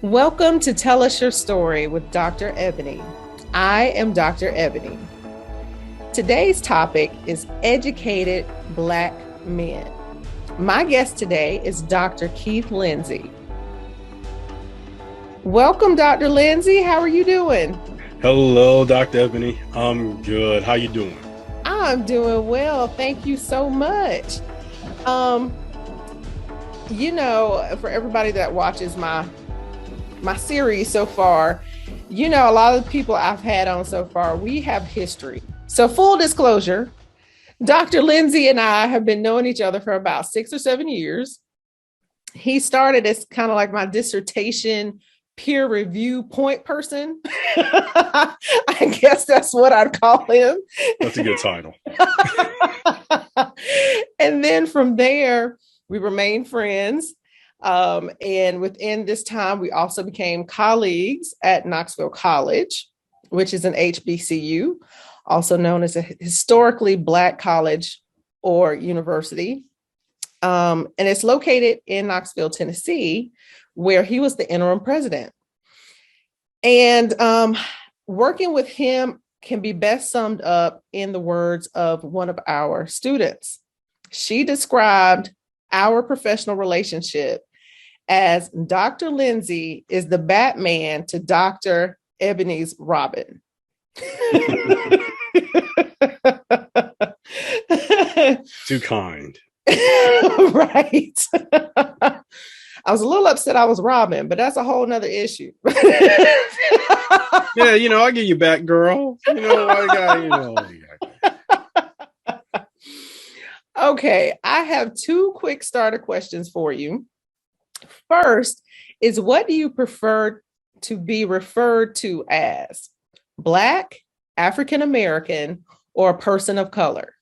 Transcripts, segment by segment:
Welcome to Tell Us Your Story with Dr. Ebony. I am Dr. Ebony. Today's topic is educated Black men. My guest today is Dr. Keith Lindsay. Welcome, Dr. Lindsay. How are you doing? Hello, Dr. Ebony. I'm good. How you doing? I'm doing well. Thank you so much. For everybody that watches my series so far, a lot of the people I've had on so far, we have history. So full disclosure, Dr. Lindsay and I have been knowing each other for about 6 or 7 years. He started as kind of like my dissertation peer review point person. I guess that's what I'd call him. That's a good title. And then from there, we remained friends. And within this time, we also became colleagues at Knoxville College, which is an HBCU, also known as a historically Black college or university. And it's located in Knoxville, Tennessee, where he was the interim president. And working with him can be best summed up in the words of one of our students. She described our professional relationship as Dr. Lindsay is the Batman to Dr. Ebony's Robin. Too kind. Right. I was a little upset I was Robin, but that's a whole nother issue. Yeah, I'll get you back, girl. Okay, I have 2 quick starter questions for you. First is, what do you prefer to be referred to as? Black, African American, or a person of color?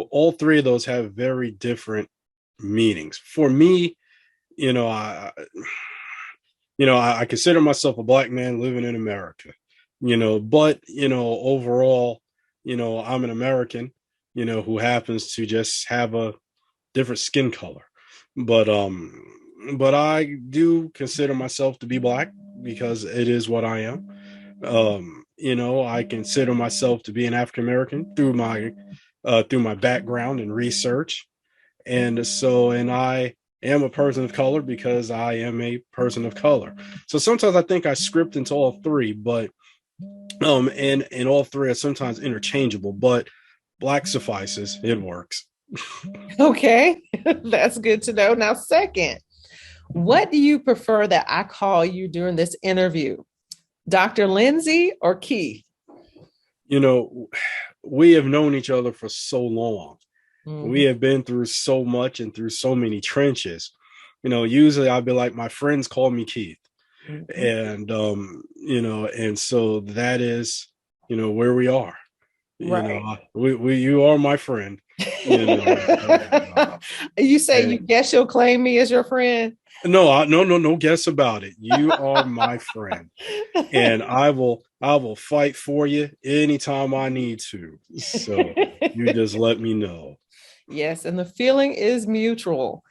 All three of those have very different meanings. For me, I consider myself a Black man living in America, but, overall, I'm an American, who happens to just have a different skin color. But I do consider myself to be Black because it is what I am. I consider myself to be an African American through my background and research. And I am a person of color because I am a person of color. So sometimes I think I script into all three, but and all three are sometimes interchangeable, but Black suffices. It works. Okay, that's good to know. Now, second, what do you prefer that I call you during this interview? Dr. Lindsay or Keith? We have known each other for so long. Mm-hmm. We have been through so much and through so many trenches. Usually I'll be like, my friends call me Keith. Mm-hmm. And so that is, where we are. Right. You are my friend. You say you guess you'll claim me as your friend? No guess about it. You are my friend, and I will fight for you anytime I need to. So you just let me know. Yes, and the feeling is mutual.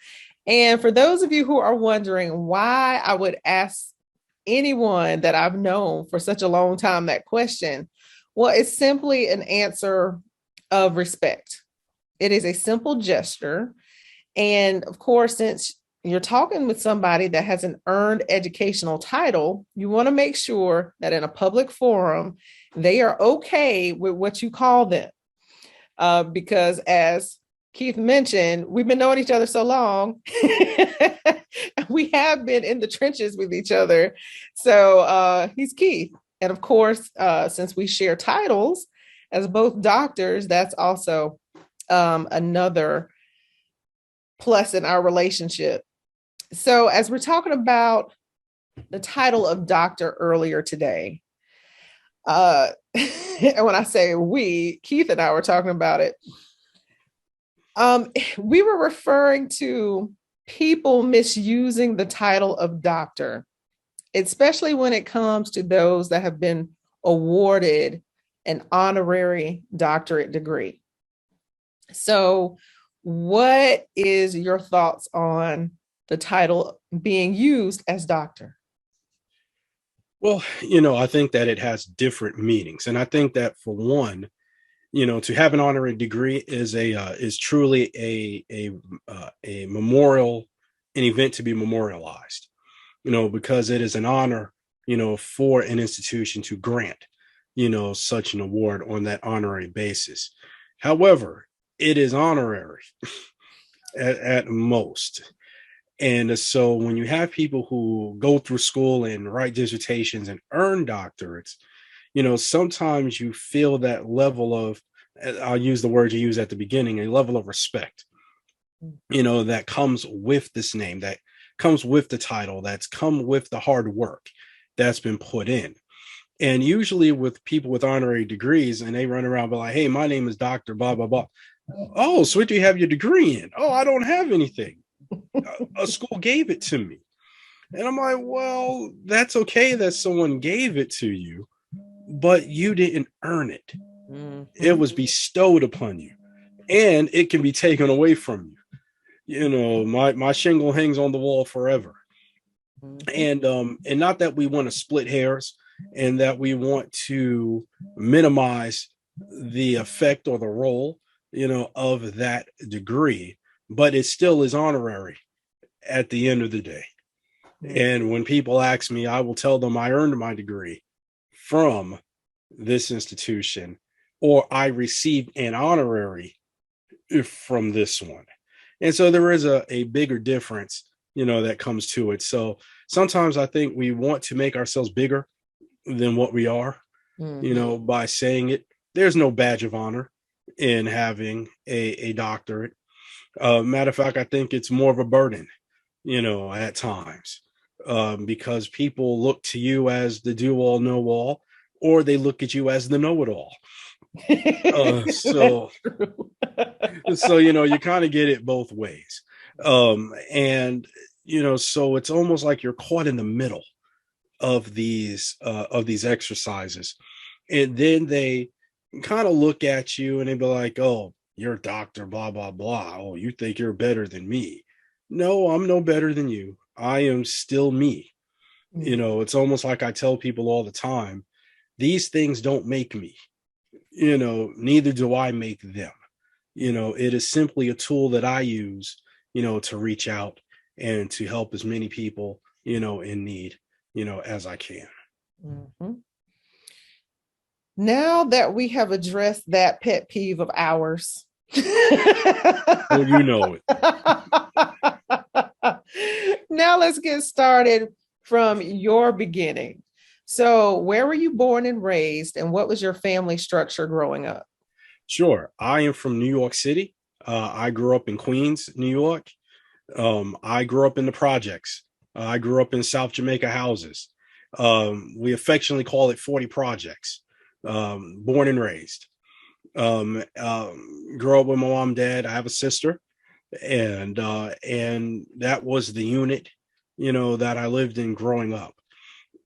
And for those of you who are wondering why I would ask anyone that I've known for such a long time that question, well, it's simply an answer of respect. It is a simple gesture. And of course, since you're talking with somebody that has an earned educational title, you want to make sure that in a public forum, they are okay with what you call them. Because as Keith mentioned, we've been knowing each other so long. We have been in the trenches with each other. So he's Keith. And of course, since we share titles as both doctors, that's also another plus in our relationship. So as we're talking about the title of doctor earlier today, and when I say we, Keith and I were talking about it, we were referring to people misusing the title of doctor, especially when it comes to those that have been awarded an honorary doctorate degree. So What is your thoughts on the title being used as doctor? Well, I think that it has different meanings, and I think that for one, to have an honorary degree is truly a memorial, an event to be memorialized. Because it is an honor, for an institution to grant, such an award on that honorary basis. However, it is honorary at most. And so when you have people who go through school and write dissertations and earn doctorates, sometimes you feel that level of, I'll use the word you used at the beginning, a level of respect, that comes with this name, that comes with the title, that's come with the hard work that's been put in. And usually with people with honorary degrees, and they run around be like, hey, my name is Dr. Blah, blah, blah. Oh, so what do you have your degree in? Oh, I don't have anything. A school gave it to me. And I'm like, well, that's okay that someone gave it to you, but you didn't earn it. Mm-hmm. It was bestowed upon you, and it can be taken away from you. My shingle hangs on the wall forever. Mm-hmm. And not that we want to split hairs and that we want to minimize the effect or the role, of that degree, but it still is honorary at the end of the day. And when people ask me, I will tell them I earned my degree from this institution, or I received an honorary from this one. And so there is a bigger difference, that comes to it. So sometimes I think we want to make ourselves bigger than what we are, by saying it. There's no badge of honor in having a doctorate. Matter of fact, I think it's more of a burden, at times, because people look to you as the do-all, know-all, or they look at you as the know-it-all. So you kind of get it both ways. And so it's almost like you're caught in the middle of these exercises. And then they kind of look at you and they be like, oh, you're a doctor, blah, blah, blah. Oh, you think you're better than me. No, I'm no better than you. I am still me. It's almost like I tell people all the time, these things don't make me, neither do I make them. It is simply a tool that I use, to reach out and to help as many people, in need, as I can. Mm-hmm. Now that we have addressed that pet peeve of ours. Well, you know it. Now let's get started from your beginning. So where were you born and raised, and what was your family structure growing up? Sure. I am from New York City. I grew up in Queens, New York. I grew up in the projects. I grew up in South Jamaica houses. We affectionately call it 40 projects. Born and raised. Grew up with my mom and dad. I have a sister, and that was the unit, that I lived in growing up.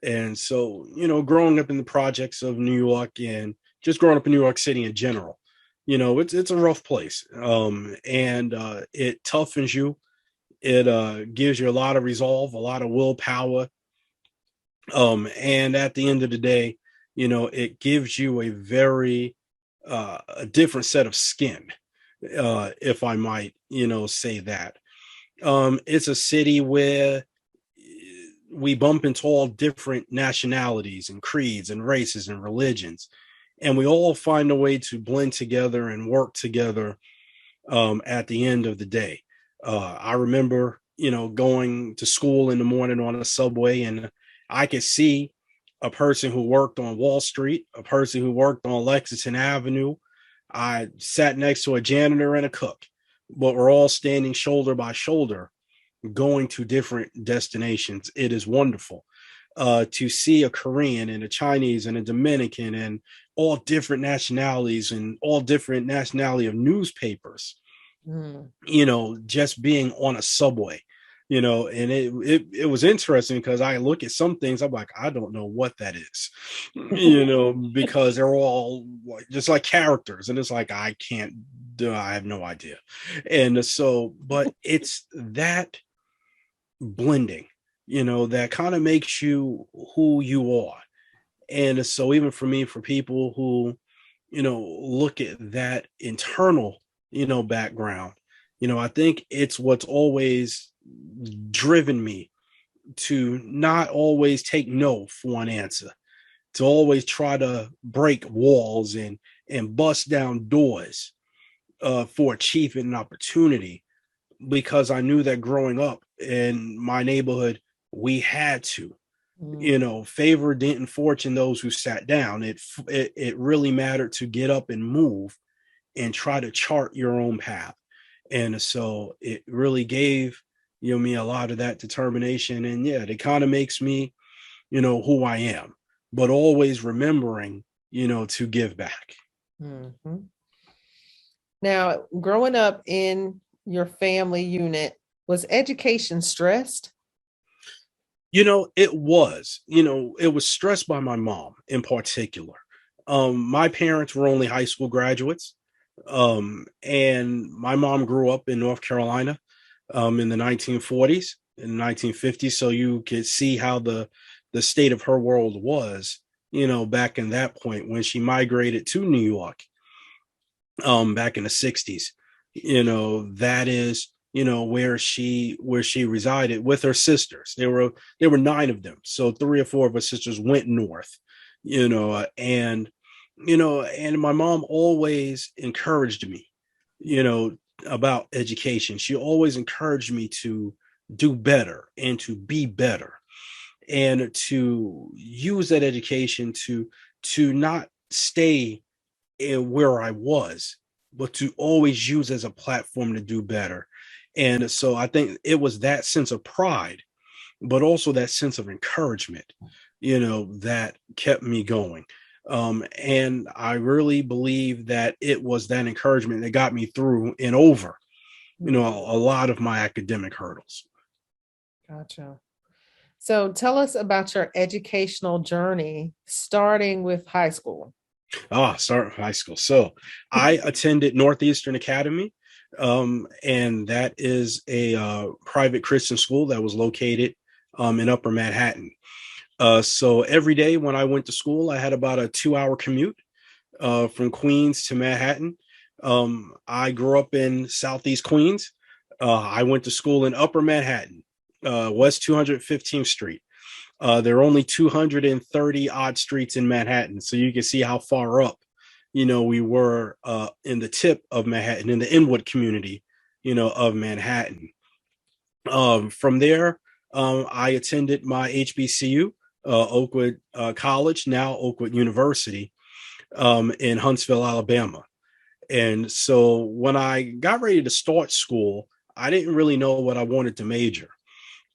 And so, growing up in the projects of New York and just growing up in New York City in general, it's a rough place. And it toughens you. It gives you a lot of resolve, a lot of willpower. And at the end of the day, it gives you a very a different set of skin, if I might, say that. It's a city where we bump into all different nationalities and creeds and races and religions, and we all find a way to blend together and work together at the end of the day. I remember, going to school in the morning on a subway, and I could see a person who worked on Wall Street, a person who worked on Lexington Avenue. I sat next to a janitor and a cook, but we're all standing shoulder by shoulder, going to different destinations. It is wonderful to see a Korean and a Chinese and a Dominican and all different nationalities and all different nationality of newspapers, just being on a subway. And it was interesting because I look at some things, I'm like, I don't know what that is, because they're all just like characters. And it's like, I can't I have no idea. And so, but it's that blending, that kind of makes you who you are. And so even for me, for people who, look at that internal, background, I think it's what's always driven me to not always take no for an answer, to always try to break walls and bust down doors for achievement and opportunity, because I knew that growing up in my neighborhood, we had to, favor didn't fortune those who sat down. It really mattered to get up and move and try to chart your own path. And so it really gave, me a lot of that determination. And yeah, it kind of makes me, who I am, but always remembering, to give back. Mm-hmm. Now, growing up in your family unit, was education stressed? It was, it was stressed by my mom in particular. My parents were only high school graduates. And my mom grew up in North Carolina in the 1940s and 1950s. So you could see how the state of her world was, back in that point when she migrated to New York back in the 60s. That is, where she resided with her sisters. There were 9 of them. So 3 or 4 of her sisters went north, and and my mom always encouraged me, about education. She always encouraged me to do better and to be better, and to use that education to not stay in where I was, but to always use as a platform to do better. And so I think it was that sense of pride, but also that sense of encouragement, that kept me going. And I really believe that it was that encouragement that got me through and over, a lot of my academic hurdles. Gotcha. So tell us about your educational journey, starting with high school. Start high school. So I attended Northeastern Academy, and that is a private Christian school that was located in Upper Manhattan. So every day when I went to school, I had about a 2-hour commute from Queens to Manhattan. I grew up in Southeast Queens. I went to school in Upper Manhattan, West 215th Street. There are only 230 odd streets in Manhattan. So you can see how far up, we were in the tip of Manhattan, in the Inwood community, of Manhattan. From there, I attended my HBCU, Oakwood College, now Oakwood University, in Huntsville, Alabama. And so when I got ready to start school, I didn't really know what I wanted to major.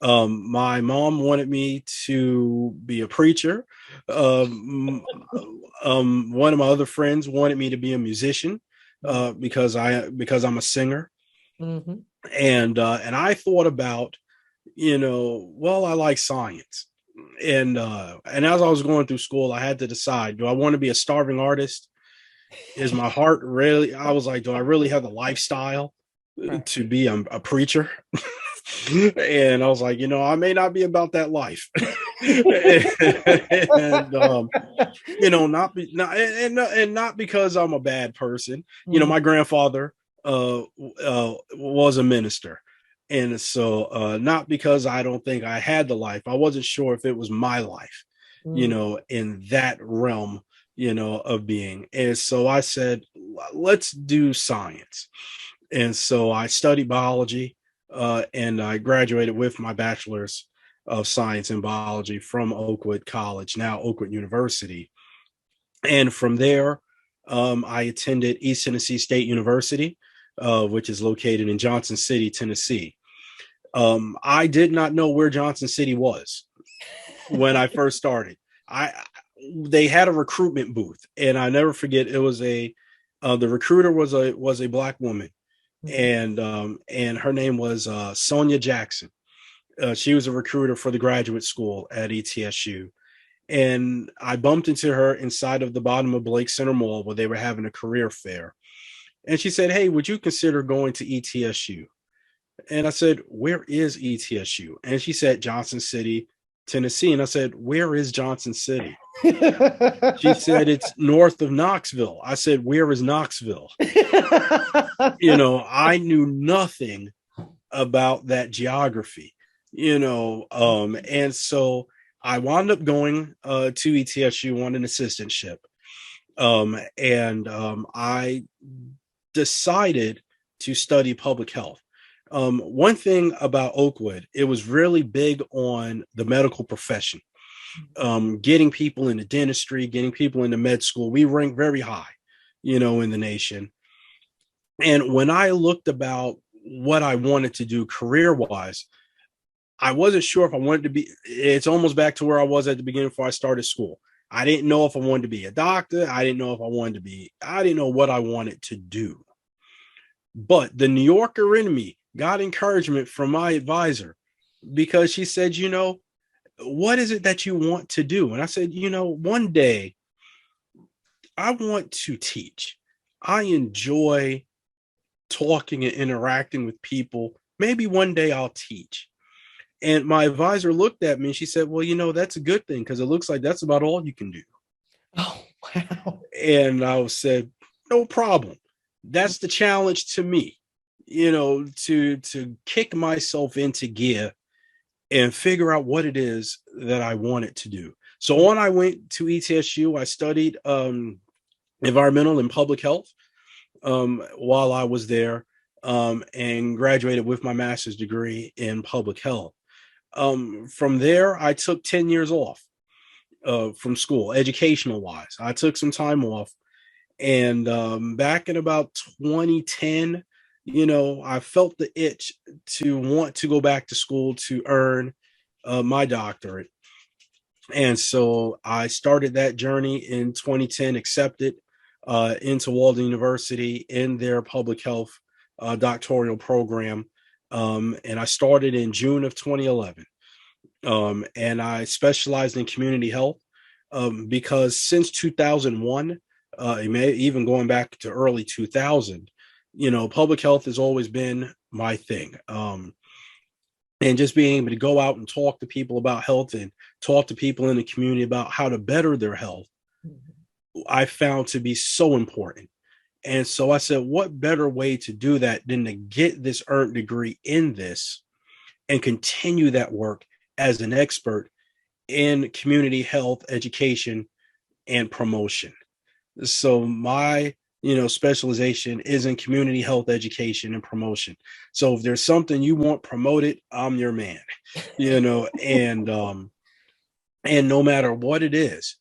My mom wanted me to be a preacher. One of my other friends wanted me to be a musician because I'm a singer. Mm-hmm. And I thought about, well, I like science. And as I was going through school, I had to decide, do I want to be a starving artist? Is my heart really, I was like, do I really have the lifestyle to be a preacher? And I was like, I may not be about that life. And not because I'm a bad person. My grandfather was a minister. And so not because I don't think I had the life. I wasn't sure if it was my life, in that realm, of being. And so I said, let's do science. And so I studied biology, and I graduated with my bachelor's of science in biology from Oakwood College, now Oakwood University. And from there, I attended East Tennessee State University, which is located in Johnson City, Tennessee. I did not know where Johnson City was when I first started. They had a recruitment booth, and I never forget, it was the recruiter was a Black woman, and her name was Sonia Jackson. She was a recruiter for the graduate school at ETSU. And I bumped into her inside of the bottom of Blake Center Mall where they were having a career fair. And she said, hey, would you consider going to ETSU? And I said, where is ETSU? And she said, Johnson City, Tennessee. And I said, where is Johnson City? She said, it's north of Knoxville. I said, where is Knoxville? I knew nothing about that geography, and so I wound up going to ETSU on an assistantship. And I decided to study public health. One thing about Oakwood, it was really big on the medical profession, getting people into dentistry, getting people into med school. We ranked very high, in the nation. And when I looked about what I wanted to do career wise, I wasn't sure if I wanted to be, it's almost back to where I was at the beginning before I started school. I didn't know if I wanted to be a doctor. I didn't know what I wanted to do. But the New Yorker in me got encouragement from my advisor, because she said, what is it that you want to do? And I said, one day I want to teach. I enjoy talking and interacting with people. Maybe one day I'll teach. And my advisor looked at me and she said, well, that's a good thing, because it looks like that's about all you can do. Oh, wow. And I said, no problem. That's the challenge to me, to kick myself into gear and figure out what it is that I wanted to do. So when I went to ETSU, I studied environmental and public health while I was there, and graduated with my master's degree in public health. From there, I took 10 years off from school, educational wise. I took some time off. And back in about 2010, I felt the itch to want to go back to school to earn my doctorate. And so I started that journey in 2010, accepted into Walden University in their public health doctoral program. And I started in June of 2011. And I specialized in community health because since 2001, even going back to early 2000, public health has always been my thing. And just being able to go out and talk to people about health and talk to people in the community about how to better their health, I found to be so important. And so I said, what better way to do that than to get this earned degree in this and continue that work as an expert in community health education and promotion. So my, specialization is in community health education and promotion. So if there's something you want promoted, I'm your man, and no matter what it is,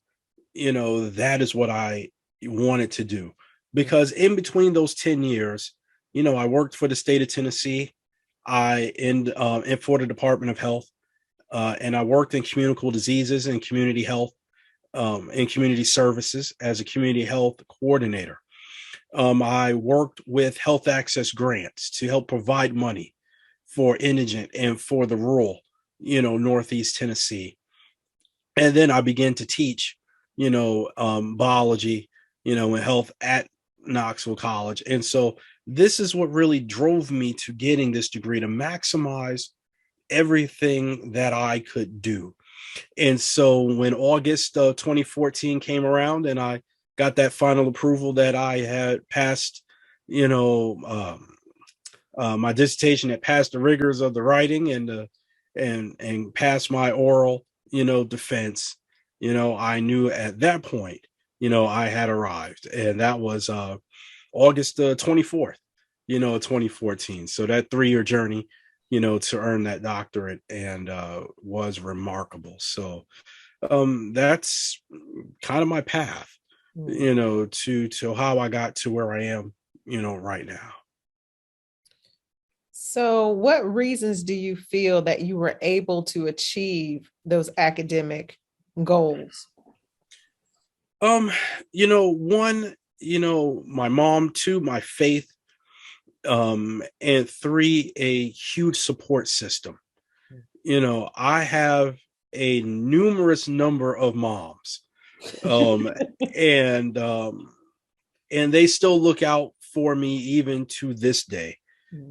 that is what I wanted to do. Because in between those 10 years, I worked for the state of Tennessee. For the Department of Health, and I worked in communicable diseases and community health and community services as a community health coordinator. I worked with health access grants to help provide money for indigent and for the rural, Northeast Tennessee. And then I began to teach, biology, and health at Knoxville College. And so this is what really drove me to getting this degree, to maximize everything that I could do. And so when August of 2014 came around and I got that final approval that I had passed, my dissertation had passed the rigors of the writing and passed my oral, defense, I knew at that point, I had arrived. And that was August 24th, 2014. So that 3-year journey, to earn that doctorate and was remarkable. So that's kind of my path, to how I got to where I am, right now. So what reasons do you feel that you were able to achieve those academic goals? One, my mom, 2, my faith, and 3, a huge support system. I have a numerous number of moms, and they still look out for me even to this day.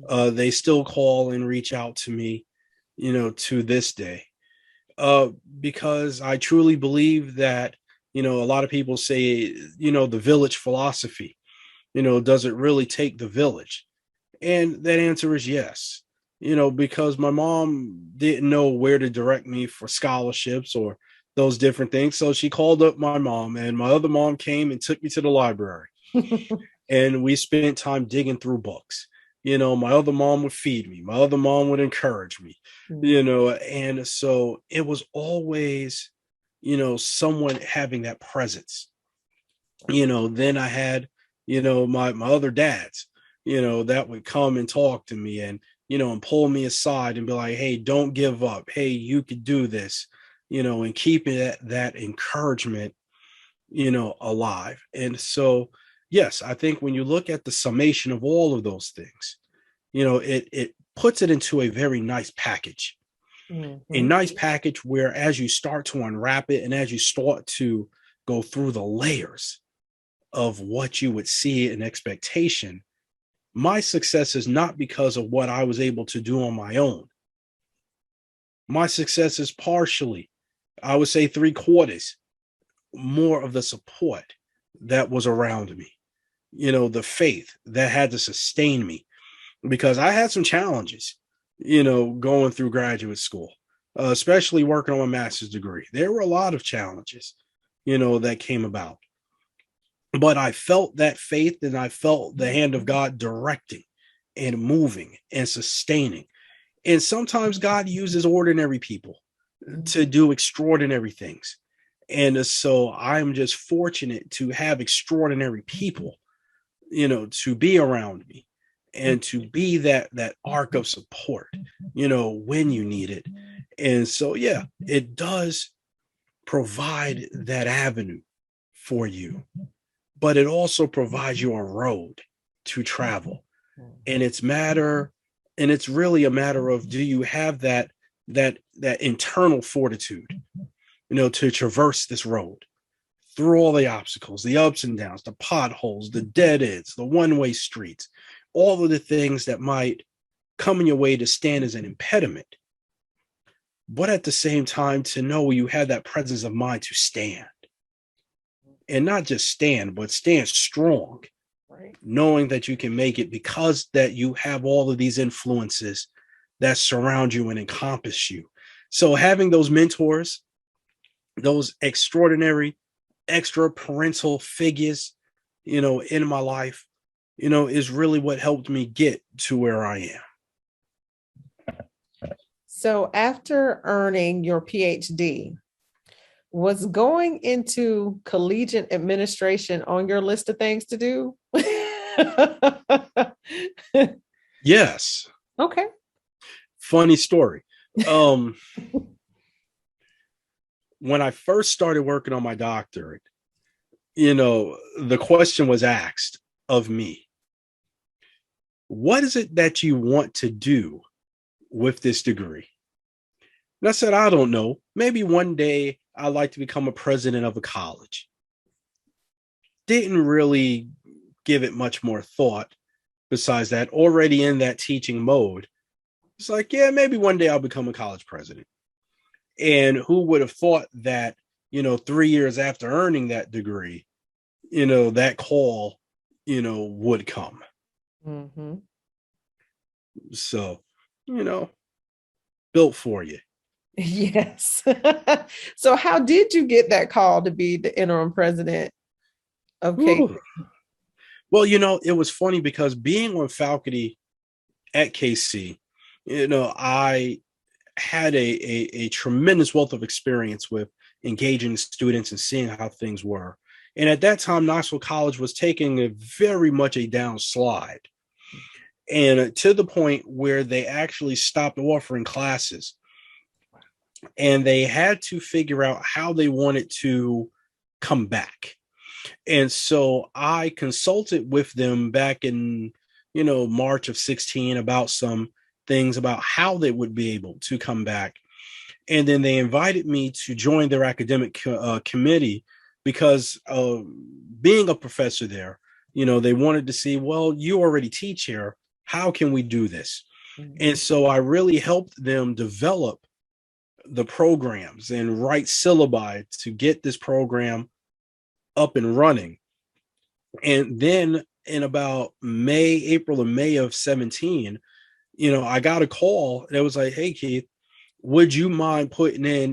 They still call and reach out to me, to this day, because I truly believe that, a lot of people say, the village philosophy, does it really take the village? And that answer is yes, because my mom didn't know where to direct me for scholarships or those different things. So she called up my mom, and my other mom came and took me to the library. And we spent time digging through books. My other mom would feed me. My other mom would encourage me, and so it was always, someone having that presence. Then I had, my other dads, that would come and talk to me and pull me aside and be like, hey, don't give up. Hey, you could do this, and keeping that encouragement, alive. And so, yes, I think when you look at the summation of all of those things, it puts it into a very nice package. A nice package where, as you start to unwrap it and as you start to go through the layers of what you would see in expectation, my success is not because of what I was able to do on my own. My success is partially, I would say 3/4, more of the support that was around me, the faith that had to sustain me, because I had some challenges, going through graduate school, especially working on my master's degree. There were a lot of challenges, that came about. But I felt that faith, and I felt the hand of God directing and moving and sustaining. And sometimes God uses ordinary people to do extraordinary things. And so I'm just fortunate to have extraordinary people, to be around me and to be that arc of support, when you need it. And so, yeah, it does provide that avenue for you, but it also provides you a road to travel. And it's really a matter of, do you have that internal fortitude, to traverse this road through all the obstacles, the ups and downs, the potholes, the dead ends, the one-way streets, all of the things that might come in your way to stand as an impediment. But at the same time, to know you have that presence of mind to stand. And not just stand, but stand strong, right? Knowing that you can make it because that you have all of these influences that surround you and encompass you. So having those mentors, those extraordinary, extra parental figures, in my life, is really what helped me get to where I am. So after earning your PhD, was going into collegiate administration on your list of things to do? Yes. Okay. Funny story. When I first started working on my doctorate, the question was asked of me, what is it that you want to do with this degree? And I said, I don't know. Maybe one day I'd like to become a president of a college. Didn't really give it much more thought besides that. Already in that teaching mode, it's like, yeah, maybe one day I'll become a college president. And who would have thought that, 3 years after earning that degree, that call, would come. Mm-hmm. So, built for you. Yes. So how did you get that call to be the interim president of KC? Well, it was funny because being on faculty at KC, I had a tremendous wealth of experience with engaging students and seeing how things were. And at that time, Knoxville College was taking very much a downslide, and to the point where they actually stopped offering classes. And they had to figure out how they wanted to come back. And so I consulted with them back in, March of 2016 about some things about how they would be able to come back. And then they invited me to join their academic committee because being a professor there, They wanted to see, well, you already teach here. How can we do this? And so I really helped them develop the programs and write syllabi to get this program up and running. And then in about April and May of 17, I got a call that was like, hey, Keith, would you mind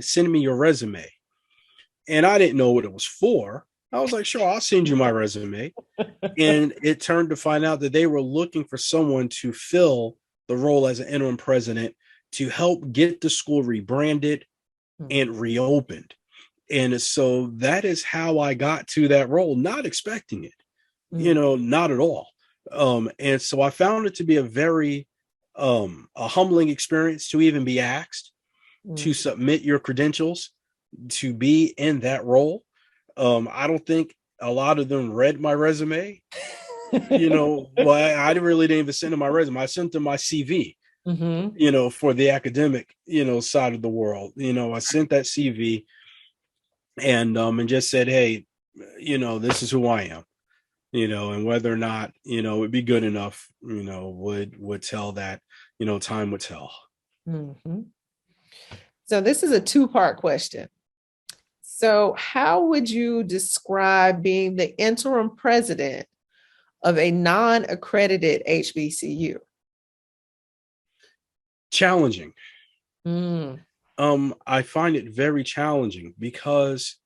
sending me your resume? And I didn't know what it was for. I was like, sure, I'll send you my resume. And it turned to find out that they were looking for someone to fill the role as an interim president to help get the school rebranded and reopened. And so that is how I got to that role, not expecting it, not at all. And so I found it to be a very a humbling experience to even be asked to submit your credentials to be in that role. I don't think a lot of them read my resume. Well, I really didn't even send them my resume. I sent them my CV, for the academic, side of the world. I sent that CV and just said, hey, this is who I am, and whether or not, it'd be good enough, would tell that, time would tell. So this is a two-part question. So how would you describe being the interim president of a non-accredited HBCU? Challenging. I find it very challenging because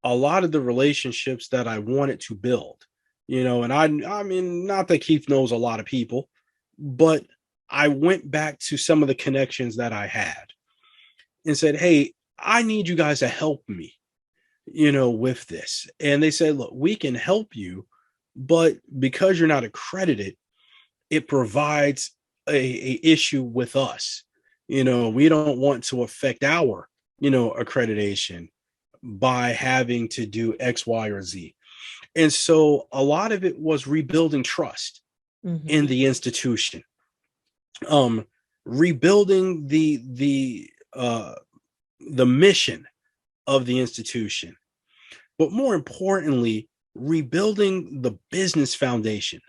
a lot of the relationships that I wanted to build, and I mean, not that Keith knows a lot of people, but I went back to some of the connections that I had and said, hey, I need you guys to help me, with this. And they said, look, we can help you, but because you're not accredited, it provides a issue with us. We don't want to affect our, accreditation by having to do X, Y, or Z. And so a lot of it was rebuilding trust in the institution, rebuilding the mission of the institution, but more importantly, rebuilding the business foundation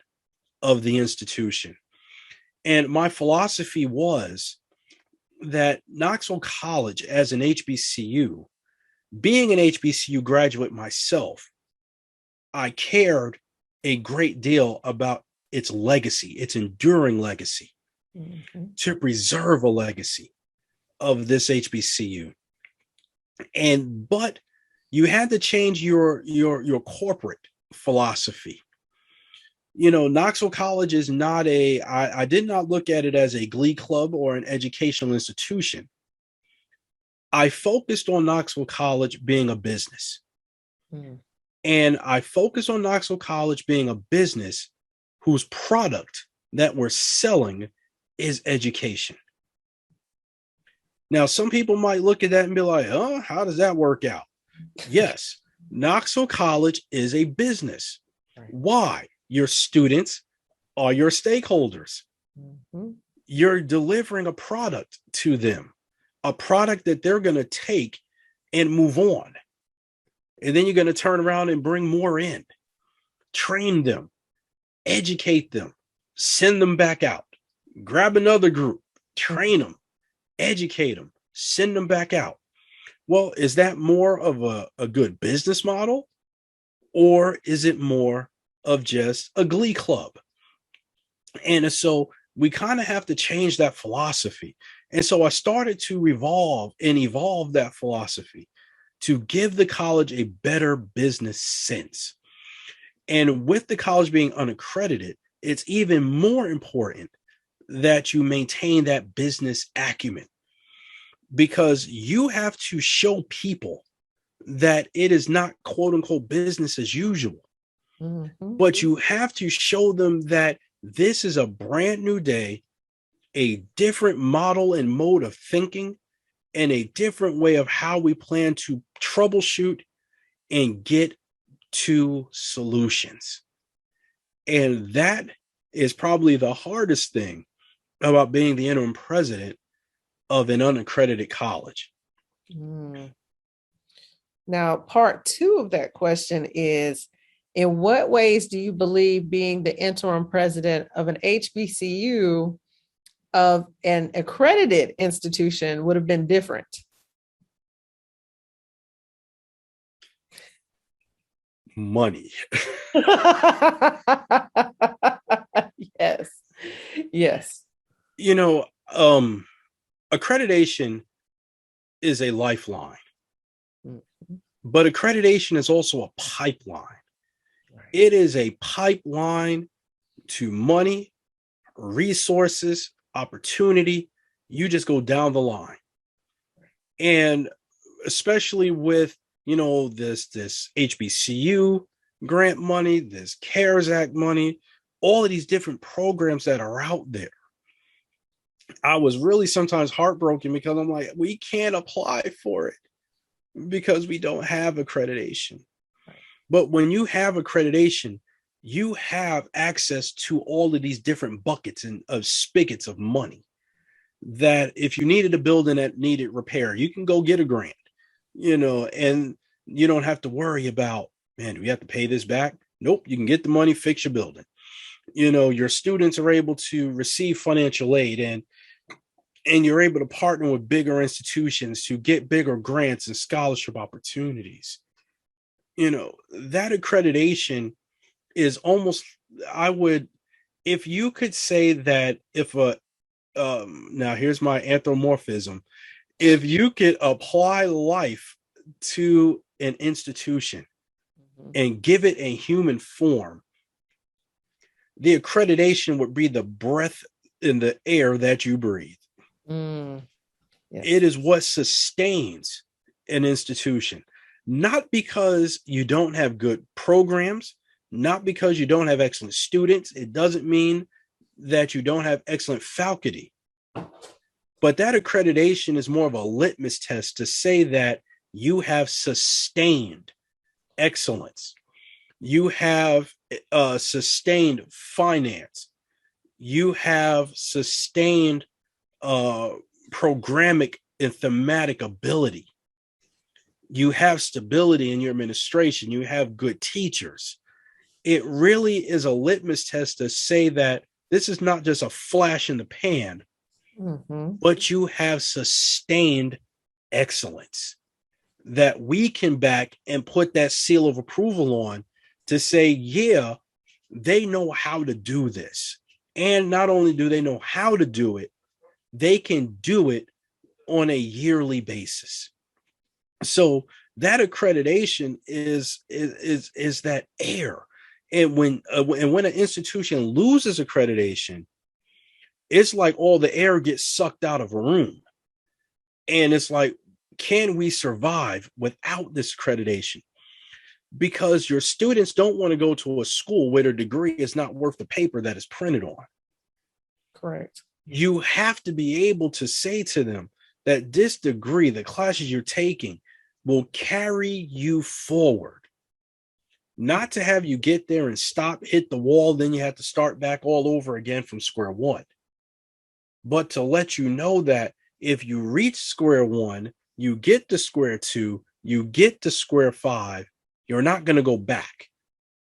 of the institution. And my philosophy was that Knoxville College, as an HBCU, being an HBCU graduate myself, I cared a great deal about its legacy, its enduring legacy, to preserve a legacy of this HBCU. But you had to change your corporate philosophy. Knoxville College is not I did not look at it as a glee club or an educational institution. I focused on Knoxville College being a business. And I focused on Knoxville College being a business whose product that we're selling is education. Now, some people might look at that and be like, oh, how does that work out? Yes, Knoxville College is a business. Why? Your students are your stakeholders. You're delivering a product to them, a product that they're going to take and move on. And then you're going to turn around and bring more in, train them, educate them, send them back out, grab another group, train them, educate them, send them back out. Well, is that more of a good business model, or is it more of just a glee club? And so we kind of have to change that philosophy. And so I started to evolve that philosophy to give the college a better business sense. And with the college being unaccredited, it's even more important that you maintain that business acumen, because you have to show people that it is not quote unquote business as usual. But you have to show them that this is a brand new day, a different model and mode of thinking, and a different way of how we plan to troubleshoot and get to solutions. And that is probably the hardest thing about being the interim president of an unaccredited college. Now, part two of that question is In what ways do you believe being the interim president of an HBCU of an accredited institution would have been different? Money. Yes. Yes. You know, accreditation is a lifeline, but accreditation is also a pipeline. It is a pipeline to money, resources, opportunity. You just go down the line. And especially with, this HBCU grant money, this CARES Act money, all of these different programs that are out there. I was really sometimes heartbroken because I'm like, we can't apply for it because we don't have accreditation. But when you have accreditation, you have access to all of these different buckets and of spigots of money that if you needed a building that needed repair, you can go get a grant, and you don't have to worry about, man, do we have to pay this back? Nope. You can get the money, fix your building. Your students are able to receive financial aid and you're able to partner with bigger institutions to get bigger grants and scholarship opportunities. That accreditation is almost, if you could say that if now here's my anthropomorphism, if you could apply life to an institution and give it a human form, the accreditation would be the breath in the air that you breathe. Yes. It is what sustains an institution, not because you don't have good programs, not because you don't have excellent students. It doesn't mean that you don't have excellent faculty, but that accreditation is more of a litmus test to say that you have sustained excellence. You have sustained finance. You have sustained programmatic and thematic ability. You have stability in your administration. You have good teachers. It really is a litmus test to say that this is not just a flash in the pan, but you have sustained excellence that we can back and put that seal of approval on to say, yeah, they know how to do this. And not only do they know how to do it, they can do it on a yearly basis. So that accreditation is that air. And when an institution loses accreditation, it's like all the air gets sucked out of a room. And it's like, can we survive without this accreditation? Because your students don't want to go to a school where their degree is not worth the paper that is printed on. Correct. You have to be able to say to them that this degree, the classes you're taking, will carry you forward. Not to have you get there and stop, hit the wall, then you have to start back all over again from square one. But to let you know that if you reach square one, you get to square two, you get to square five, you're not going to go back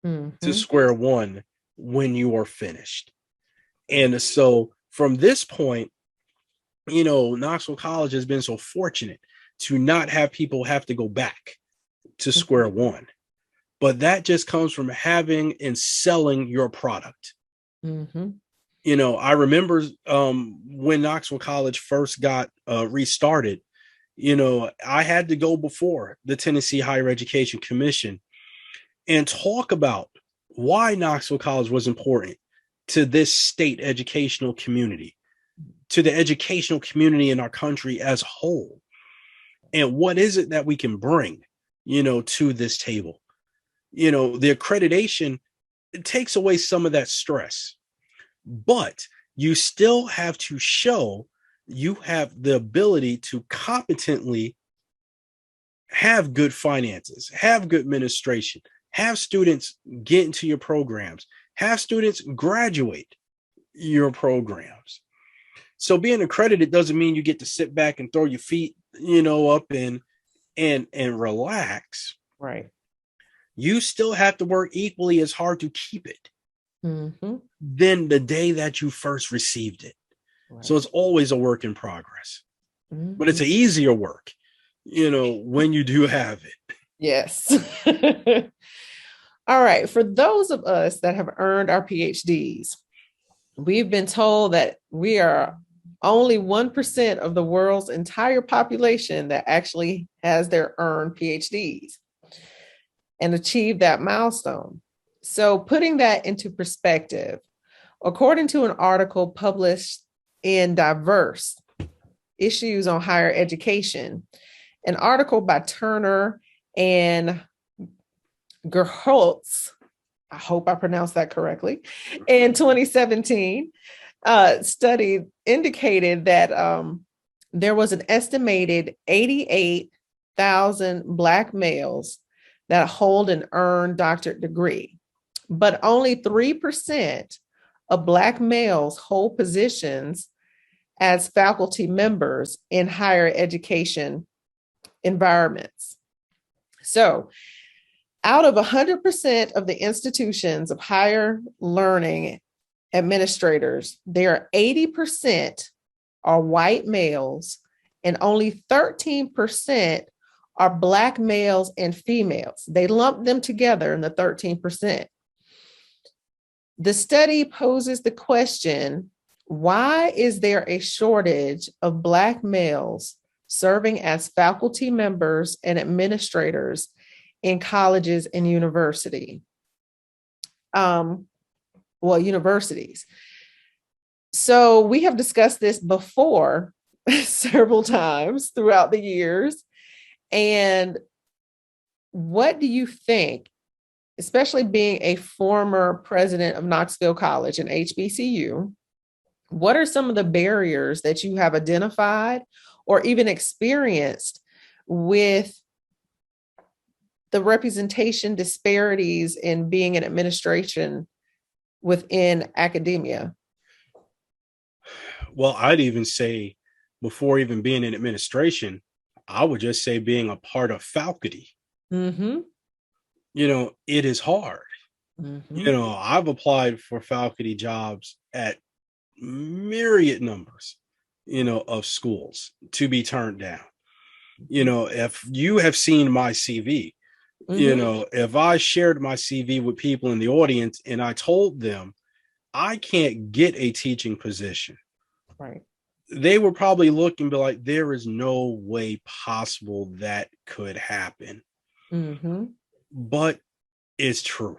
to square one when you are finished. And so from this point, Knoxville College has been so fortunate to not have people have to go back to square one. But that just comes from having and selling your product. I remember when Knoxville College first got restarted, I had to go before the Tennessee Higher Education Commission and talk about why Knoxville College was important to this state educational community, to the educational community in our country as a whole. And what is it that we can bring, to this table? The accreditation, it takes away some of that stress, but you still have to show you have the ability to competently have good finances, have good administration, have students get into your programs, have students graduate your programs. So being accredited doesn't mean you get to sit back and throw your feet, up and relax. Right. you still have to work equally as hard to keep it than the day that you first received it. Right. So it's always a work in progress, but it's an easier work, when you do have it. Yes. All right. For those of us that have earned our PhDs, we've been told that we are only 1% of the world's entire population that actually has their earned PhDs and achieved that milestone. So putting that into perspective, according to an article published in Diverse Issues on Higher Education, an article by Turner and Gerholtz, I hope I pronounced that correctly, in 2017, study indicated that there was an estimated 88,000 Black males that hold an earned doctorate degree, but only 3% of Black males hold positions as faculty members in higher education environments. So, out of 100% of the institutions of higher learning administrators, there are 80% are white males and only 13% are Black males and females. They lump them together in the 13%. The study poses the question, why is there a shortage of Black males serving as faculty members and administrators in colleges and universities? So we have discussed this before several times throughout the years. And what do you think, especially being a former president of Knoxville College, an HBCU, what are some of the barriers that you have identified or even experienced with the representation disparities in being in administration within academia? Well, I'd even say before even being in administration, I would just say being a part of faculty. It is hard. I've applied for faculty jobs at myriad numbers, of schools to be turned down. If you have seen my CV, if I shared my CV with people in the audience and I told them I can't get a teaching position, right, they were probably looking, be like, there is no way possible that could happen. But it's true.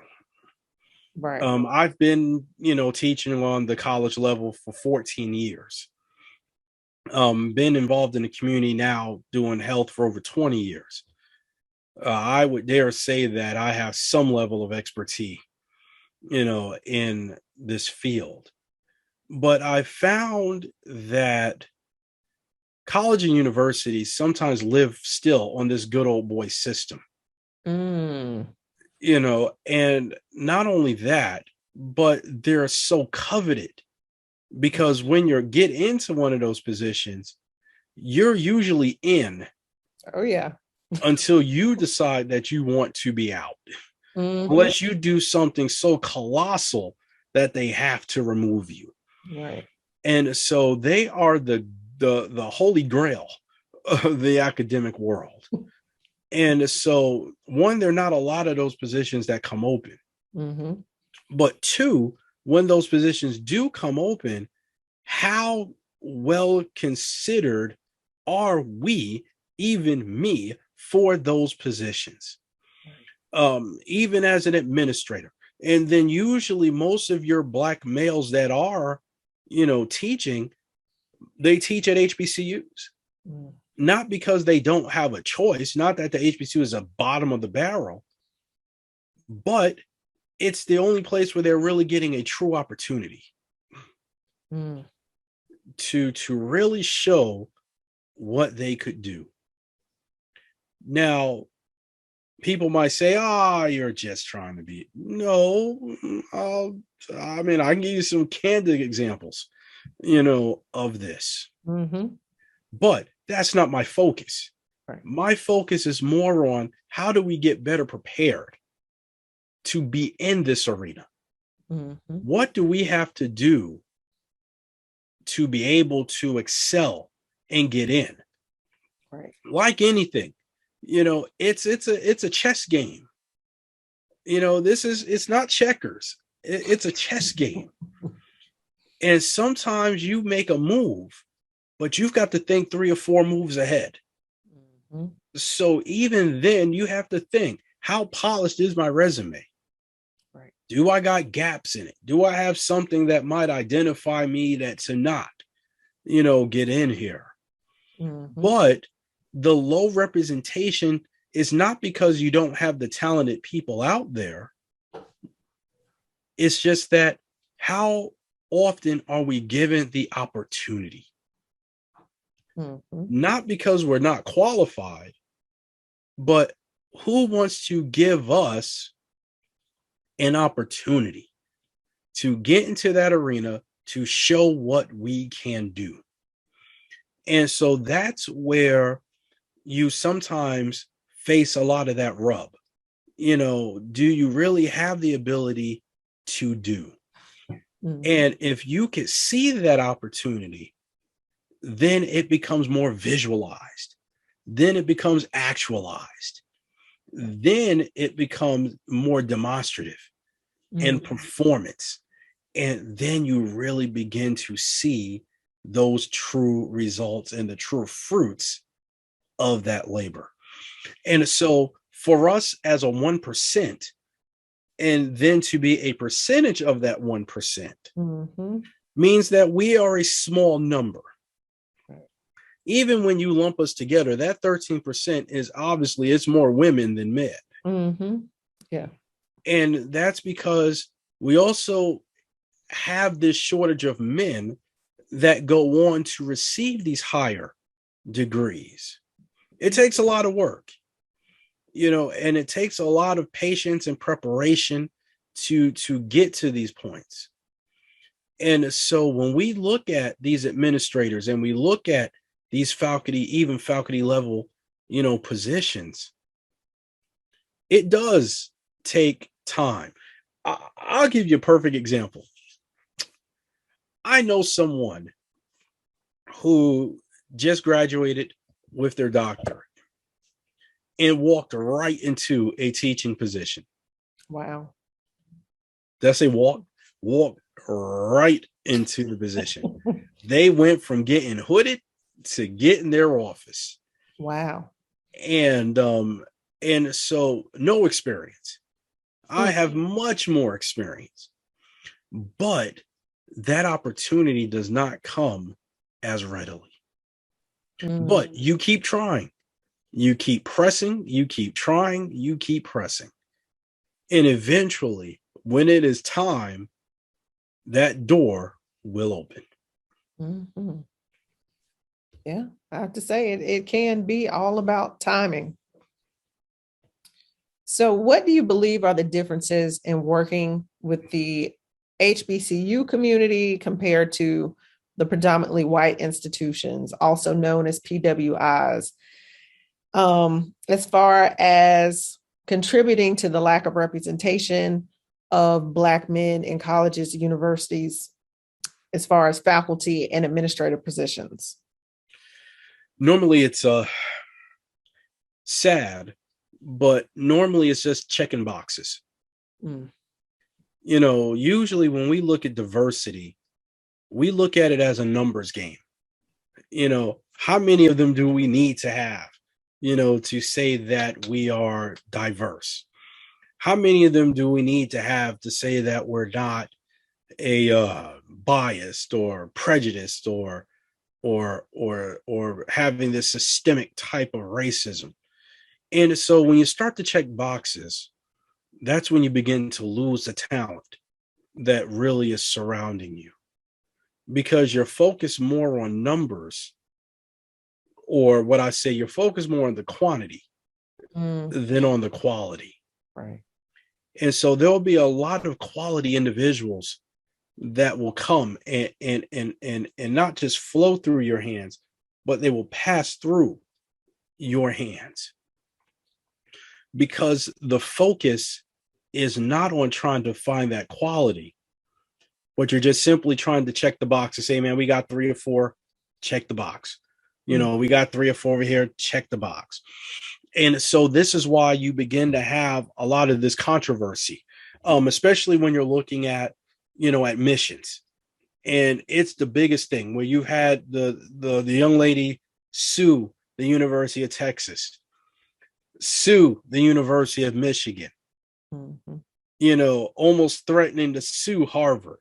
Right. I've been, teaching on the college level for 14 years. Been involved in the community now doing health for over 20 years. I would dare say that I have some level of expertise, in this field. But I found that college and universities sometimes live still on this good old boy system. And not only that, but they're so coveted because when you get into one of those positions, you're usually in. Oh, yeah. Until you decide that you want to be out. Unless you do something so colossal that they have to remove you. Right. And so they are the holy grail of the academic world. And so, one, there are not a lot of those positions that come open. But two, when those positions do come open, how well considered are we, even me, for those positions? Even as an administrator. And then usually most of your Black males that are, teaching, they teach at HBCUs. Not because they don't have a choice, not that the HBCU is the bottom of the barrel, but it's the only place where they're really getting a true opportunity to really show what they could do. Now, people might say, you're just trying to be. No, I can give you some candid examples, of this. But that's not my focus. Right. My focus is more on how do we get better prepared to be in this arena? Mhm. What do we have to do to be able to excel and get in? Right. Like anything, it's a chess game. It's not checkers. It's a chess game. And sometimes you make a move, but you've got to think 3 or 4 moves ahead. Mhm. So even then, you have to think, how polished is my resume? Right. Do I got gaps in it? Do I have something that might identify me that to not, get in here? Mhm. But the low representation is not because you don't have the talented people out there. It's just that how often are we given the opportunity? Mhm. Not because we're not qualified, but who wants to give us an opportunity to get into that arena to show what we can do? And so that's where you sometimes face a lot of that rub. Do you really have the ability to do? Mhm. And if you could see that opportunity, then it becomes more visualized. Then it becomes actualized. Then it becomes more demonstrative and Mhm. performance. And then you really begin to see those true results and the true fruits of that labor. And so for us as a 1%, and then to be a percentage of that 1% Mhm. means that we are a small number. Right. Even when you lump us together, that 13% is obviously it's more women than men. Mhm. Yeah. And that's because we also have this shortage of men that go on to receive these higher degrees. It takes a lot of work, and it takes a lot of patience and preparation to get to these points. And so when we look at these administrators and we look at these faculty level, positions, it does take time. I'll give you a perfect example. I know someone who just graduated with their doctorate and walked right into a teaching position. Wow. Did I say walk right into the position? They went from getting hooded to getting their office. Wow. And so no experience. I have much more experience, but that opportunity does not come as readily. But you keep trying, you keep pressing, you keep trying, you keep pressing. And eventually, when it is time, that door will open. Mhm. Yeah, I have to say it can be all about timing. So, what do you believe are the differences in working with the HBCU community compared to the predominantly white institutions, also known as PWIs, as far as contributing to the lack of representation of Black men in colleges, universities, as far as faculty and administrative positions? Normally, it's sad, but normally it's just checking boxes. Mm. Usually when we look at diversity, we look at it as a numbers game. How many of them do we need to have, to say that we are diverse? How many of them do we need to have to say that we're not a biased or prejudiced or having this systemic type of racism? And so when you start to check boxes, that's when you begin to lose the talent that really is surrounding you, because you're focused more on numbers, or what I say, you're focused more on the quantity Mm. than on the quality. Right. And so there'll be a lot of quality individuals that will come and not just flow through your hands, but they will pass through your hands, because the focus is not on trying to find that quality, but you're just simply trying to check the box and say, man, we got 3 or 4, check the box. We got 3 or 4 over here, check the box. And so this is why you begin to have a lot of this controversy, especially when you're looking at, admissions. And it's the biggest thing where you had the young lady sue the University of Texas, sue the University of Michigan, almost threatening to sue Harvard,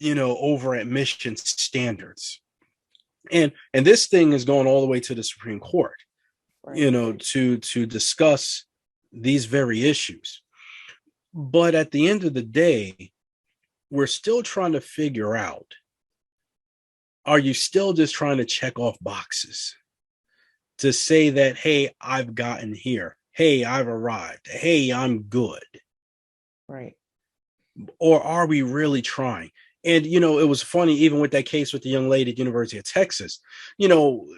over admission standards. And this thing is going all the way to the Supreme Court, right, to discuss these very issues. But at the end of the day, we're still trying to figure out, are you still just trying to check off boxes to say that, hey, I've gotten here. Hey, I've arrived. Hey, I'm good. Right. Or are we really trying? And, it was funny, even with that case with the young lady at the University of Texas,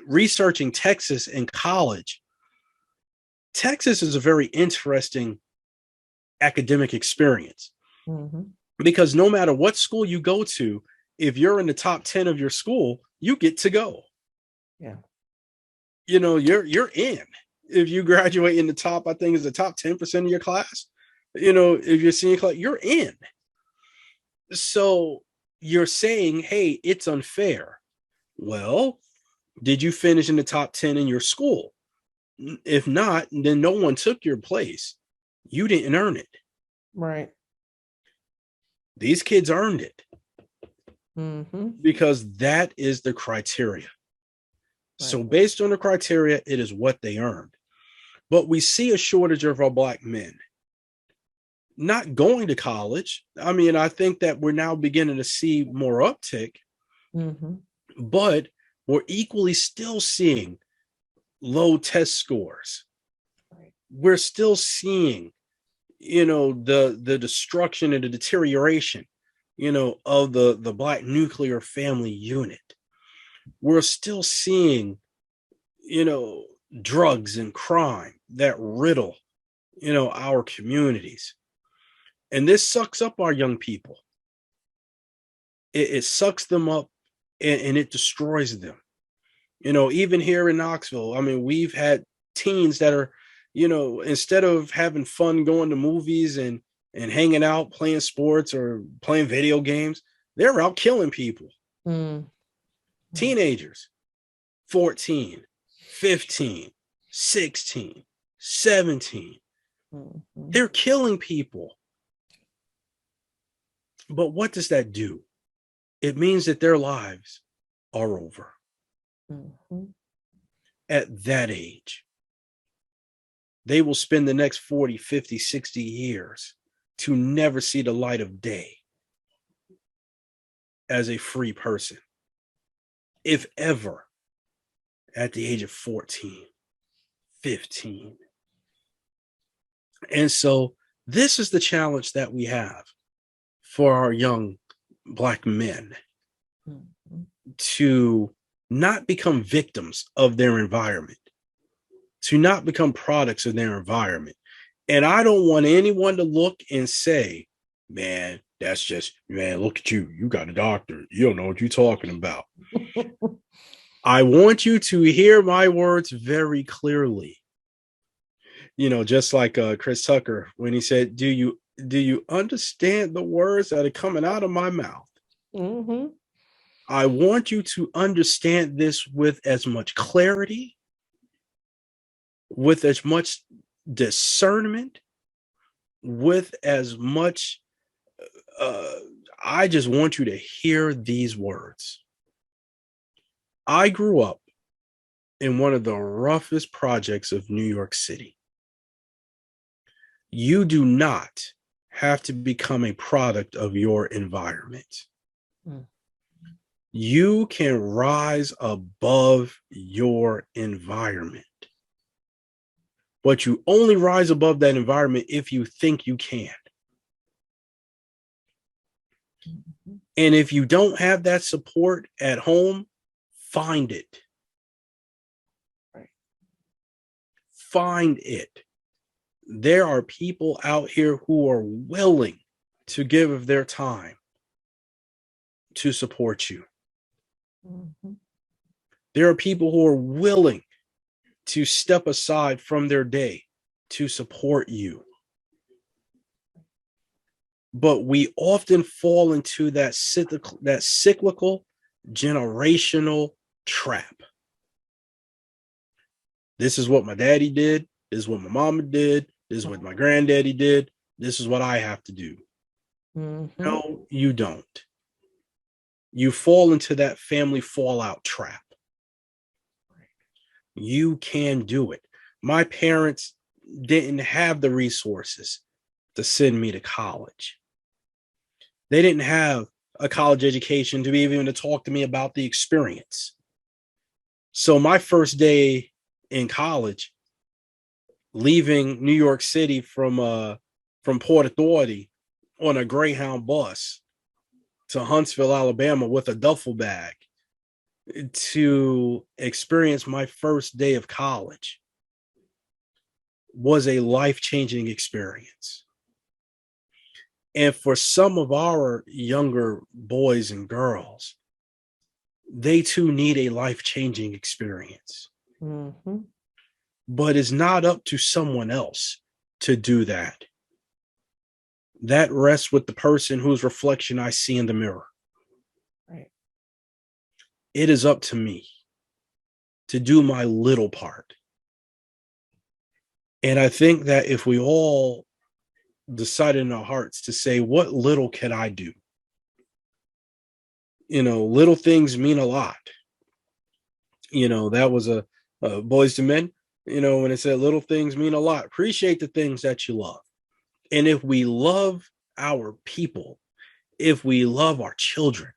researching Texas in college. Texas is a very interesting academic experience. Because no matter what school you go to, if you're in the top 10 of your school, you get to go. Yeah. You're in. If you graduate in the top, I think is the top 10% of your class, if you're senior class, you're in. So you're saying, hey, it's unfair. Well, did you finish in the top 10 in your school? If not, then no one took your place. You didn't earn it. Right. These kids earned it because that is the criteria. Right. So based on the criteria, it is what they earned. But we see a shortage of our Black men not going to college. I mean, I think that we're now beginning to see more uptick, but we're equally still seeing low test scores. Right. We're still seeing the destruction and the deterioration, of the Black nuclear family unit. We're still seeing, drugs and crime that riddle, our communities. And this sucks up our young people. It sucks them up and it destroys them. Even here in Knoxville, I mean, we've had teens that are, instead of having fun going to movies and hanging out, playing sports or playing video games, they're out killing people. Teenagers, 14, 15, 16, 17. They're killing people. But what does that do? It means that their lives are over at that age. They will spend the next 40, 50, 60 years to never see the light of day as a free person, if ever, at the age of 14, 15. And so this is the challenge that we have for our young Black men, to not become victims of their environment, to not become products of their environment. And I don't want anyone to look and say, man, that's just, man, look at you. You got a doctorate. You don't know what you're talking about. I want you to hear my words very clearly. Just like Chris Tucker, when he said, do you understand the words that are coming out of my mouth? I want you to understand this with as much clarity, with as much discernment, with as much, I just want you to hear these words. I grew up in one of the roughest projects of New York City. You do not have to become a product of your environment. You can rise above your environment. But you only rise above that environment if you think you can. And if you don't have that support at home, find it. Right. Find it. there are people out here who are willing to give of their time to support you. Mm-hmm. There are people who are willing to step aside from their day to support you. But we often fall into that cyclical generational trap. This is what my daddy did. This is what my mama did. This is what my granddaddy did. This is what I have to do. Mm-hmm. No, you don't. You fall into that family fallout trap. You can do it. My parents didn't have the resources to send me to college. They didn't have a college education to be even to talk to me about the experience. So my first day in college, leaving New York City from Port Authority on a Greyhound bus to Huntsville, Alabama with a duffel bag to experience my first day of college was a life-changing experience. And for some of our younger boys and girls, they too need a life-changing experience. Mm-hmm. But it's not up to someone else to do that. That rests with the person whose reflection I see in the mirror. Right. It is up to me to do my little part. And I think that if we all decided in our hearts to say, what little can I do? You know, little things mean a lot. You know, that was a Boys to Men, you know, when it said little things mean a lot. Appreciate the things that you love. And if we love our people, if we love our children,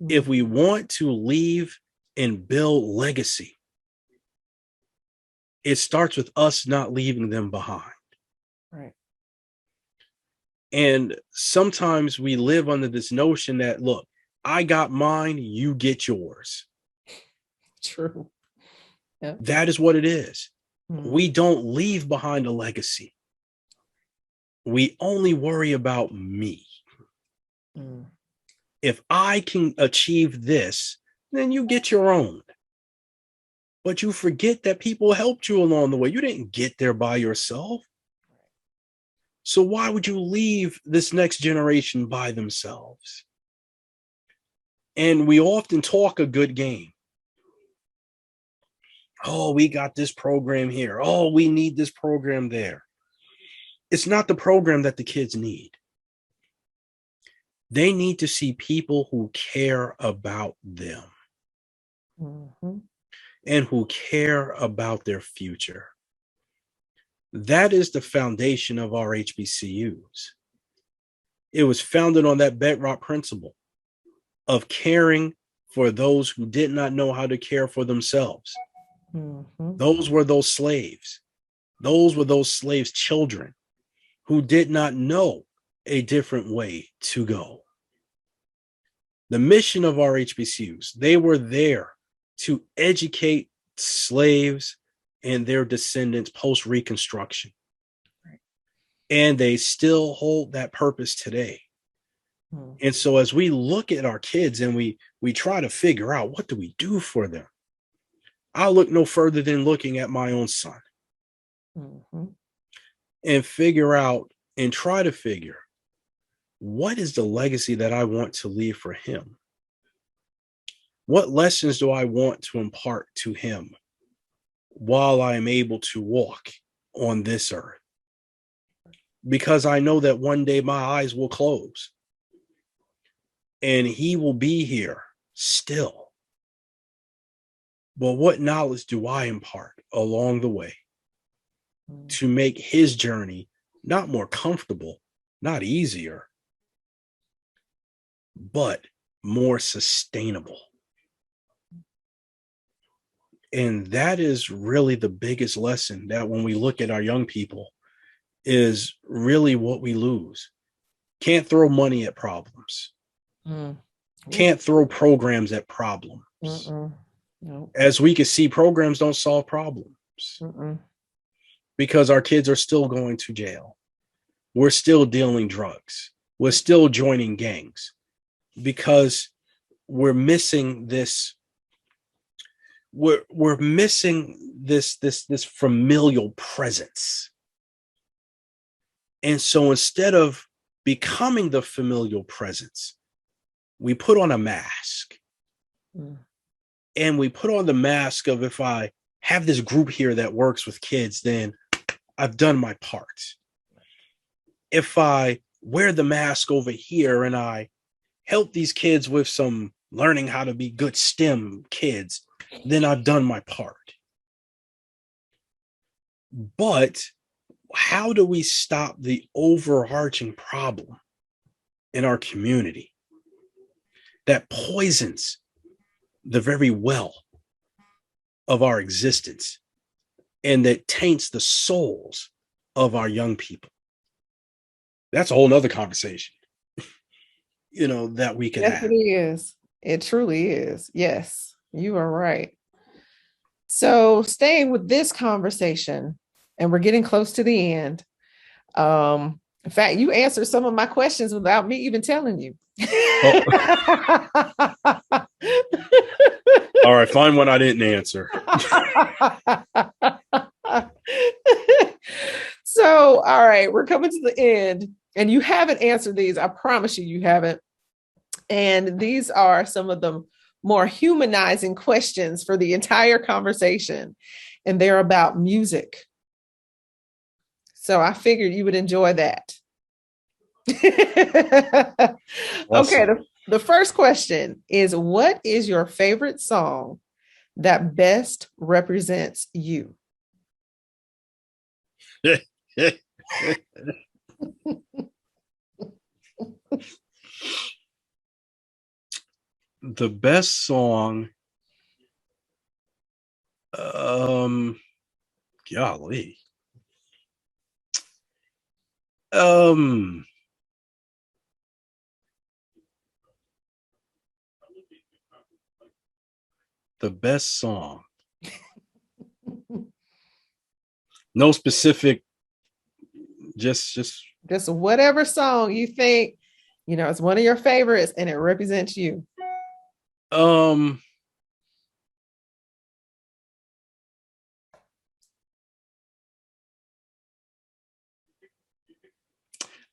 if we want to leave and build legacy, it starts with us not leaving them behind. Right. And sometimes we live under this notion that, look, I got mine, you get yours. True. Yeah. That is what it is. Mm-hmm. We don't leave behind a legacy. We only worry about me. Mm. If I can achieve this, then you get your own. But you forget that people helped you along the way. You didn't get there by yourself. So why would you leave this next generation by themselves? And we often talk a good game. Oh, we got this program here. Oh, we need this program there. It's not the program that the kids need. They need to see people who care about them. Mm-hmm. And who care about their future. That is the foundation of our HBCUs. It was founded on that bedrock principle of caring for those who did not know how to care for themselves. Mm-hmm. Those were those slaves. Those were those slaves' children who did not know a different way to go. The mission of our HBCUs, they were there to educate slaves and their descendants post-Reconstruction. Right. And they still hold that purpose today. Mm. And so as we look at our kids and we try to figure out what do we do for them, I look no further than looking at my own son. Mm-hmm. And figure out and try to figure what is the legacy that I want to leave for him? What lessons do I want to impart to him while I am able to walk on this earth? Because I know that one day my eyes will close and he will be here still. But what knowledge do I impart along the way to make his journey not more comfortable, not easier, but more sustainable? And that is really the biggest lesson that when we look at our young people is really what we lose. Can't throw money at problems. Can't throw programs at problems. Nope. As we can see, programs don't solve problems. because our kids are still going to jail. We're still dealing drugs. We're still joining gangs because we're missing this. We're missing this familial presence. And so instead of becoming the familial presence, we put on a mask. And we put on the mask of, if I have this group here that works with kids, then I've done my part. If I wear the mask over here and I help these kids with some learning how to be good STEM kids, then I've done my part. But how do we stop the overarching problem in our community that poisons the very well of our existence and that taints the souls of our young people? That's a whole nother conversation, that we can have. Yes, it is. It truly is. Yes, you are right. So staying with this conversation, and we're getting close to the end. In fact, you answered some of my questions without me even telling you. Oh. All right, find one I didn't answer. So, all right, we're coming to the end, and you haven't answered these. I promise you haven't. And these are some of the more humanizing questions for the entire conversation, and they're about music. So I figured you would enjoy that. Okay, the first question is, what is your favorite song that best represents you? The best song, golly. The best song. No specific, just whatever song you think, it's one of your favorites and it represents you.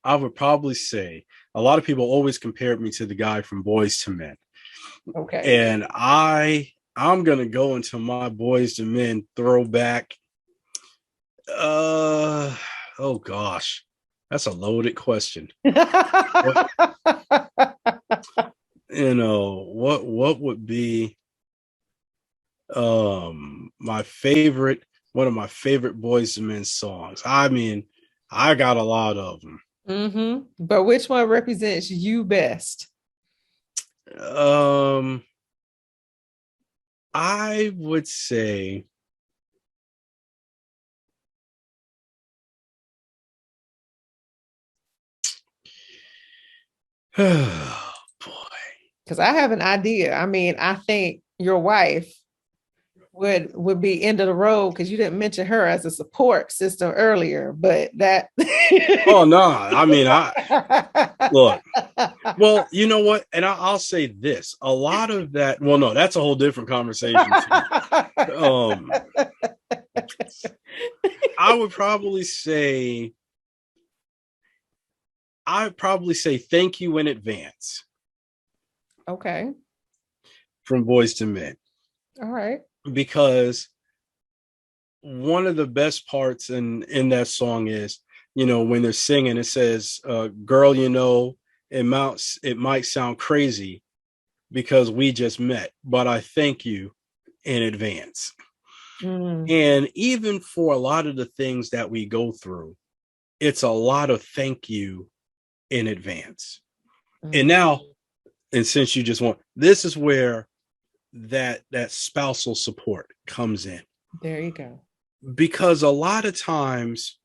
I would probably say, a lot of people always compared me to the guy from Boyz II Men. Okay. And I'm gonna go into my Boyz II Men throwback. Oh gosh, that's a loaded question. What would be my favorite, one of my favorite Boyz II Men songs? I mean, I got a lot of them. Mm-hmm. But which one represents you best? I would say oh boy. Because I have an idea. I mean, I think your wife would be end of the road because you didn't mention her as a support system earlier, but that Oh no, I mean, look, well, you know what, and I'll say this, a lot of that, well, no, that's a whole different conversation too. I would probably say thank you in advance. Okay. From Boyz II Men. All right. Because one of the best parts in that song is, when they're singing, it says, girl, it might sound crazy because we just met, but I thank you in advance. And even for a lot of the things that we go through, it's a lot of thank you in advance. And since you just want, this is where that spousal support comes in. There you go. Because a lot of times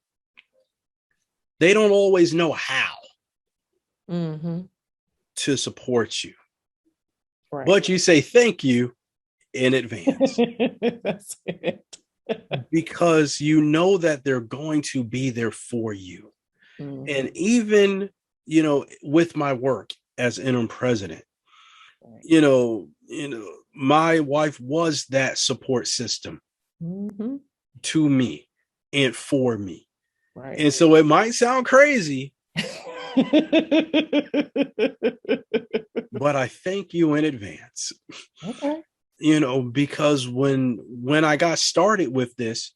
they don't always know how to support you. Right. But you say thank you in advance. That's it. because you know that they're going to be there for you. Mhm. And even, with my work as interim president, my wife was that support system Mhm. to me and for me. Right. And so it might sound crazy, but I thank you in advance. Okay. Because when I got started with this,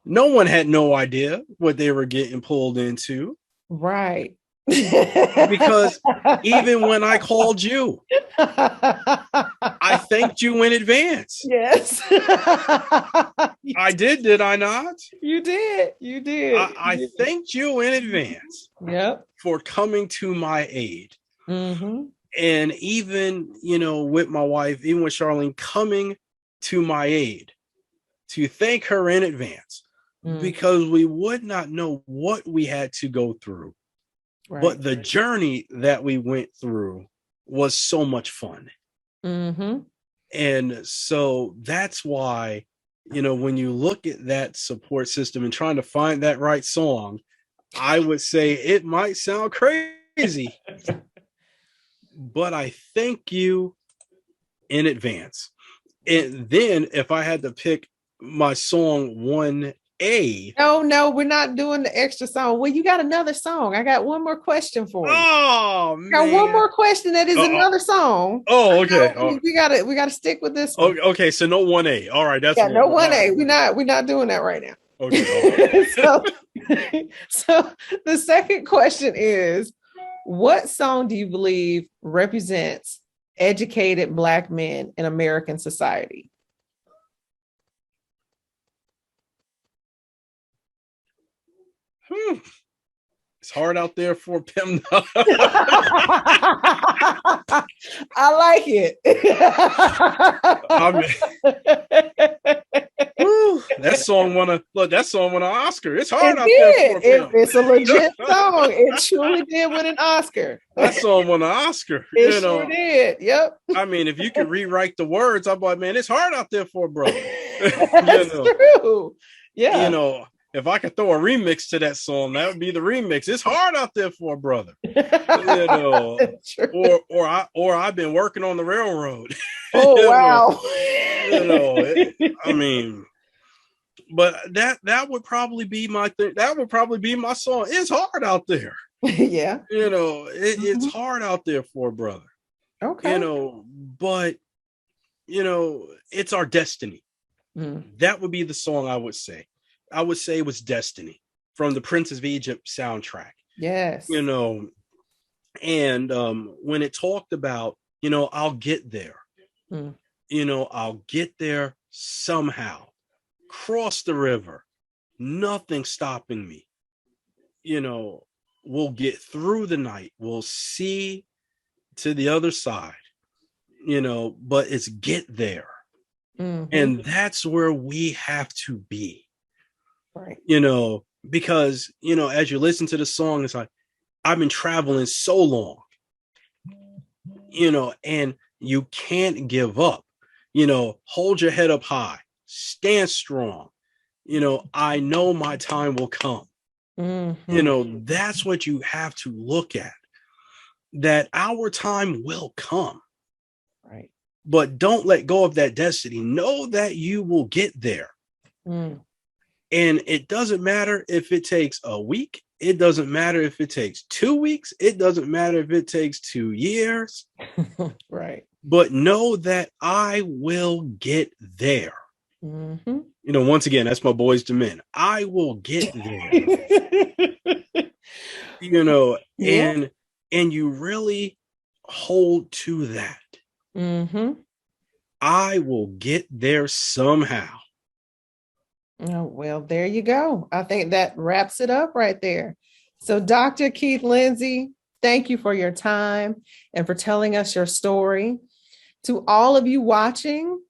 no one had no idea what they were getting pulled into. Right. Because even when I called you, I thanked you in advance. Yes. I did I not? You did. You did. I thanked you in advance Yep. for coming to my aid. Mm-hmm. And even, with my wife, even with Charlene coming to my aid, to thank her in advance, because we would not know what we had to go through. Right. But the journey that we went through was so much fun. Mm-hmm. And so that's why, when you look at that support system and trying to find that right song, I would say it might sound crazy, but I thank you in advance. And then if I had to pick my song 1A. No, we're not doing the extra song. Well, you got another song. I got one more question for you. Oh, man. Got one more question that is another song. Oh, okay. We gotta stick with this one. Okay, so no 1A. All right, that's no 1A. We're not doing that right now. Okay. So the second question is, what song do you believe represents educated Black men in American society? It's hard out there for Pim. I like it. That song won an Oscar. It's hard out there for Pim. It's a legit song. It truly did win an Oscar. That song won an Oscar. It sure did. Yep. I mean, if you could rewrite the words, I'm like, man, it's hard out there for a brother. That's true. Yeah. If I could throw a remix to that song, that would be the remix. It's hard out there for a brother. Or I've been working on the railroad. Oh wow. I mean, but that would probably be my thing. That would probably be my song. It's hard out there. Yeah. It's hard out there for a brother. Okay. But it's our destiny. That would be the song I would say. I would say it was Destiny from the Prince of Egypt soundtrack. Yes. And when it talked about, I'll get there, I'll get there somehow, cross the river, nothing stopping me, we'll get through the night, we'll see to the other side, but it's get there. And that's where we have to be. Right. Because, as you listen to the song, it's like, I've been traveling so long, and you can't give up, hold your head up high, stand strong. I know my time will come. That's what you have to look at, that our time will come. Right. But don't let go of that destiny. Know that you will get there. And it doesn't matter if it takes a week. It doesn't matter if it takes 2 weeks. It doesn't matter if it takes 2 years. Right. But know that I will get there. Once again, that's my boys to men. I will get there. And you really hold to that. I will get there somehow. Oh, well, there you go. I think that wraps it up right there. So, Dr. Keith Lindsay, thank you for your time and for telling us your story. To all of you watching,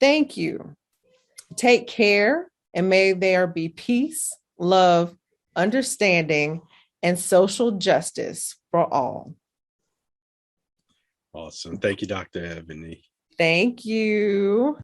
thank you. Take care, and may there be peace, love, understanding, and social justice for all. Awesome. Thank you, Dr. Ebony. Thank you.